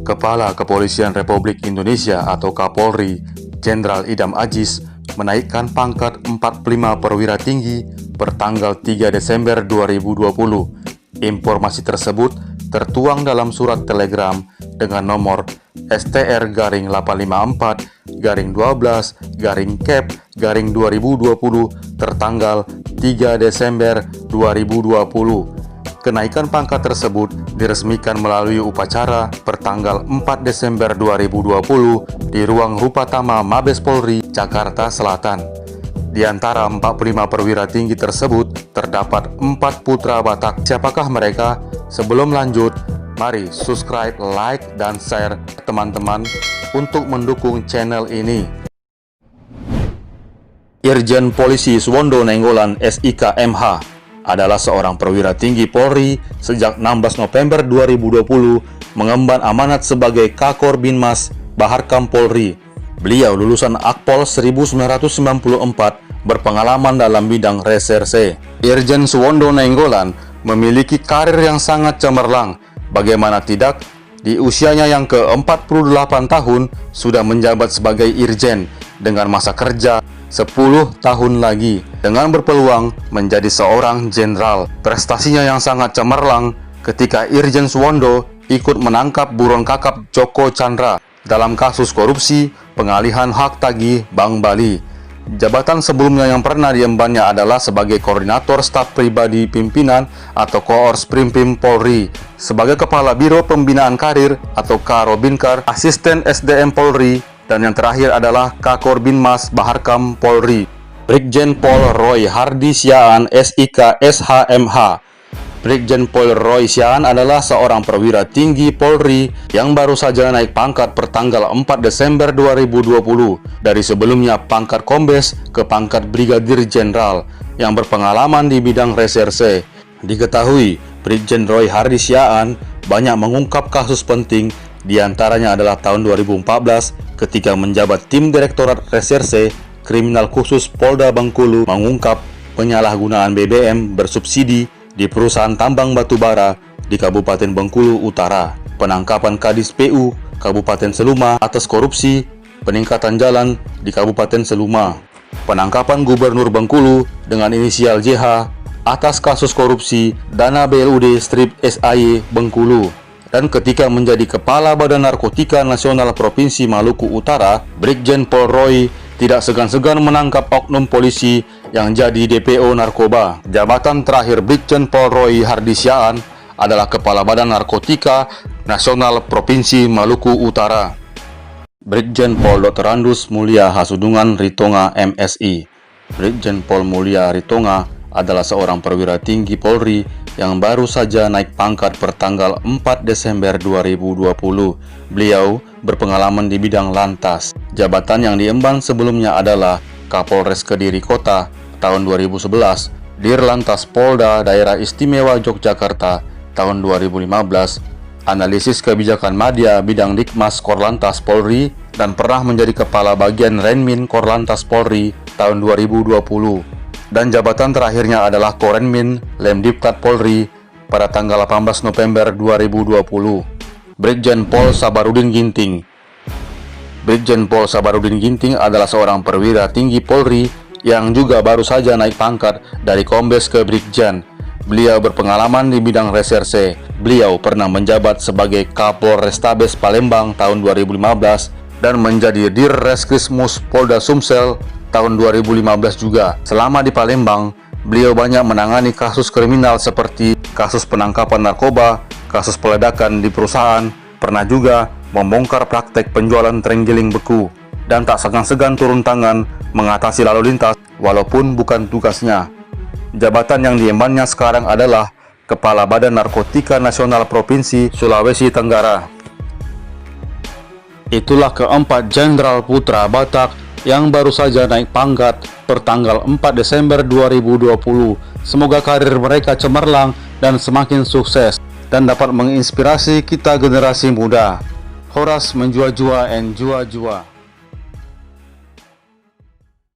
Kepala Kepolisian Republik Indonesia atau Kapolri, Jenderal Idham Aziz, menaikkan pangkat 45 perwira tinggi per tanggal 3 Desember 2020. Informasi tersebut tertuang dalam surat telegram dengan nomor STR-12-12-CAP-2020 tertanggal 3 Desember 2020. Kenaikan pangkat tersebut diresmikan melalui upacara pertanggal 4 Desember 2020 di ruang Rupatama Mabes Polri, Jakarta Selatan. Di antara 45 perwira tinggi tersebut, terdapat 4 putra Batak. Siapakah mereka? Sebelum lanjut, mari subscribe, like, dan share teman-teman untuk mendukung channel ini. Irjen Polisi Suwondo Nainggolan SIK MH adalah seorang perwira tinggi Polri sejak 16 November 2020 mengemban amanat sebagai Kakor Binmas Baharkam Polri. Beliau lulusan Akpol 1994, berpengalaman dalam bidang reserse. Irjen Suwondo Nainggolan memiliki karir yang sangat cemerlang. Bagaimana tidak, di usianya yang ke-48 tahun sudah menjabat sebagai Irjen dengan masa kerja 10 tahun lagi dengan berpeluang menjadi seorang jenderal. Prestasinya yang sangat cemerlang ketika Irjen Suwondo ikut menangkap buron kakap Joko Chandra dalam kasus korupsi pengalihan hak tagih Bank Bali. Jabatan sebelumnya yang pernah diembannya adalah sebagai Koordinator Staf Pribadi Pimpinan atau Koors Primpim Polri, sebagai Kepala Biro Pembinaan Karir atau Karobinkar, Asisten SDM Polri, dan yang terakhir adalah Kakor Binmas Baharkam Polri. Brigjen Pol Roy Hardi Siaan SIK SHMH. Brigjen Pol Roy Siaan adalah seorang perwira tinggi Polri yang baru saja naik pangkat per tanggal 4 Desember 2020 dari sebelumnya pangkat Kombes ke pangkat Brigadir Jenderal yang berpengalaman di bidang reserse. Diketahui, Brigjen Roy Hardi Siaan banyak mengungkap kasus penting. Di antaranya adalah tahun 2014 ketika menjabat tim Direktorat Reserse Kriminal Khusus Polda Bengkulu mengungkap penyalahgunaan BBM bersubsidi di perusahaan tambang batubara di Kabupaten Bengkulu Utara, penangkapan Kadis PU Kabupaten Seluma atas korupsi peningkatan jalan di Kabupaten Seluma, penangkapan Gubernur Bengkulu dengan inisial JH atas kasus korupsi dana BLUD Strip SAY Bengkulu. Dan ketika menjadi Kepala Badan Narkotika Nasional Provinsi Maluku Utara, Brigjen Pol Roy tidak segan-segan menangkap oknum polisi yang jadi DPO narkoba. Jabatan terakhir Brigjen Pol Roy Hardi Siaan adalah Kepala Badan Narkotika Nasional Provinsi Maluku Utara. Brigjen Pol Dr. Andus Mulia Hasudungan Ritonga MSI. Brigjen Pol Mulia Ritonga adalah seorang perwira tinggi Polri yang baru saja naik pangkat per tanggal 4 Desember 2020. Beliau berpengalaman di bidang lantas. Jabatan yang diemban sebelumnya adalah Kapolres Kediri Kota tahun 2011, Dirlantas Polda Daerah Istimewa Yogyakarta tahun 2015, analisis kebijakan media bidang Dikmas Korlantas Polri, dan pernah menjadi Kepala Bagian Renmin Korlantas Polri tahun 2020. Dan jabatan terakhirnya adalah Korenmin Lemdiklat Polri pada tanggal 18 November 2020. Brigjen Pol Sabarudin Ginting. Brigjen Pol Sabarudin Ginting adalah seorang perwira tinggi Polri yang juga baru saja naik pangkat dari Kombes ke Brigjen. Beliau berpengalaman di bidang reserse. Beliau pernah menjabat sebagai Kapolrestabes Palembang tahun 2015 dan menjadi Dirreskrimsus Polda Sumsel tahun 2015 juga. Selama di Palembang, beliau banyak menangani kasus kriminal seperti kasus penangkapan narkoba, kasus peledakan di perusahaan, pernah juga membongkar praktek penjualan terenggiling beku, dan tak segan-segan turun tangan mengatasi lalu lintas walaupun bukan tugasnya. Jabatan yang diembannya sekarang adalah Kepala Badan Narkotika Nasional Provinsi Sulawesi Tenggara. Itulah keempat jenderal putra Batak yang baru saja naik pangkat per tanggal 4 Desember 2020. Semoga karir mereka cemerlang dan semakin sukses dan dapat menginspirasi kita generasi muda. Horas menjua-jua and jua-jua.